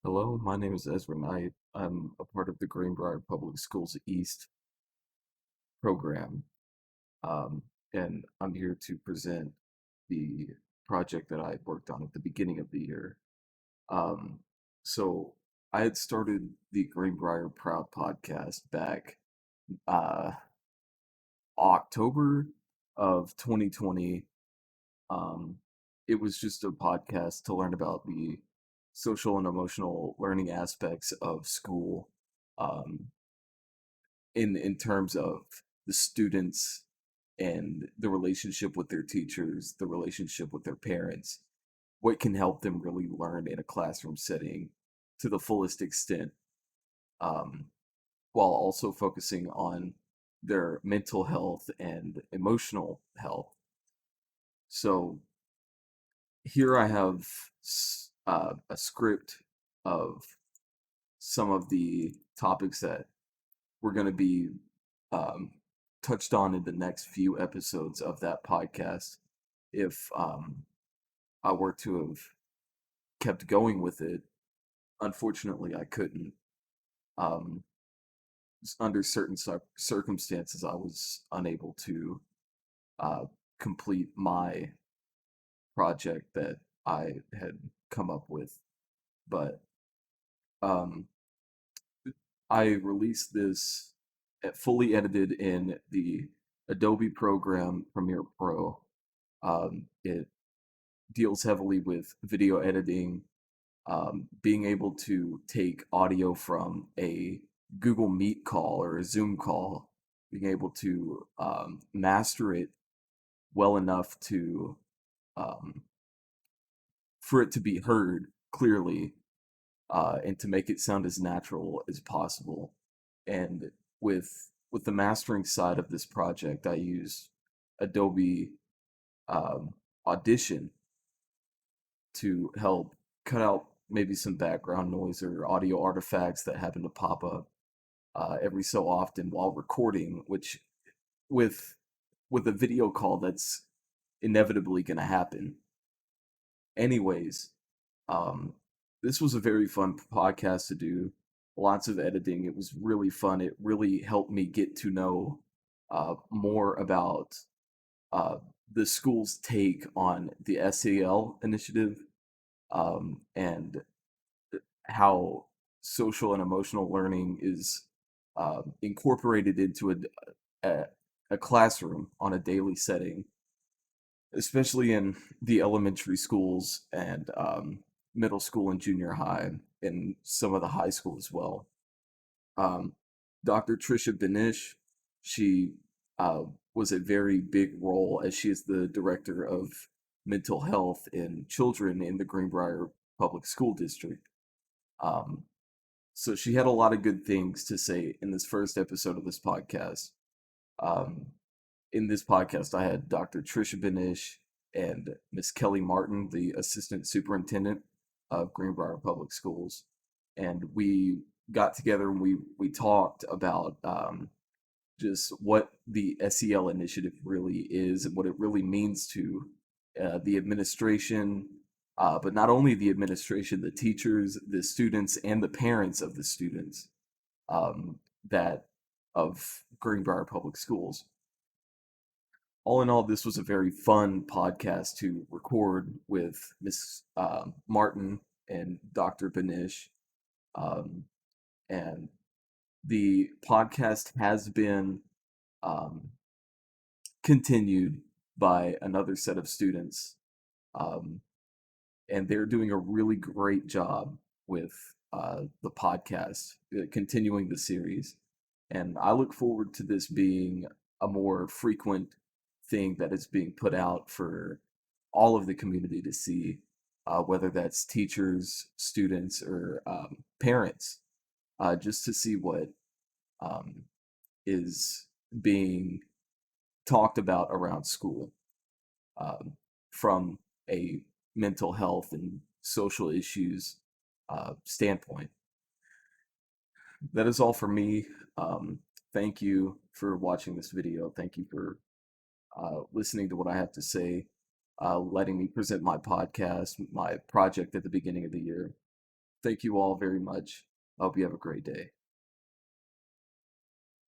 Hello, my name is Ezra Knight. I'm a part of the Greenbrier Public Schools East program, um, and I'm here to present the project that I worked on at the beginning of the year. Um, so I had started the Greenbrier Proud podcast back uh, October of 2020. Um, it was just a podcast to learn about the social and emotional learning aspects of school. Um, in terms of the students and the relationship with their teachers, the relationship with their parents, what can help them really learn in a classroom setting to the fullest extent, um, while also focusing on their mental health and emotional health. So here I have a script of some of the topics that we're going to be um, touched on in the next few episodes of that podcast. If I were to have kept going with it, unfortunately, I couldn't. Um, Under certain circumstances, I was unable to uh, complete my project that I had come up with. But um, I released this fully edited in the Adobe program Premiere Pro. It deals heavily with video editing, being able to take audio from a Google Meet call or a Zoom call, being able to master it well enough to um, for it to be heard clearly, and to make it sound as natural as possible. And with the mastering side of this project, I use Adobe um, Audition to help cut out maybe some background noise or audio artifacts that happen to pop up every so often while recording, which with with a video call that's inevitably going to happen. Anyways, um, this was a very fun podcast to do. Lots of editing. It was really fun. It really helped me get to know more about uh, the school's take on the SEL initiative, and how social and emotional learning is incorporated into a, a classroom on a daily setting, especially in the elementary schools and middle school and junior high, and some of the high school as well. Um, Dr. Trisha Benish, she uh, was a very big role as she is the director of mental health in children in the Greenbrier Public School District. Um, So she had a lot of good things to say in this first episode of this podcast. Um, in this podcast, I had Dr. Trisha Benish and Miss Kelly Martin, the assistant superintendent of Greenbrier Public Schools, and we got together and we talked about just what the SEL initiative really is and what it really means to the administration, but not only the administration, the teachers, the students, and the parents of the students, that of Greenbrier Public Schools. All in all, this was a very fun podcast to record with Miss Martin and Dr. Benish. Um, and the podcast has been um, continued by another set of students, um, and they're doing a really great job with the podcast, continuing the series. And I look forward to this being a more frequent thing that is being put out for all of the community to see, whether that's teachers, students, or parents, just to see what um, is being talked about around school, um, from a mental health and social issues standpoint. That is all for me. Um, Thank you for watching this video. Thank you for listening to what I have to say, letting me present my podcast, my project at the beginning of the year. Thank you all very much. I hope you have a great day.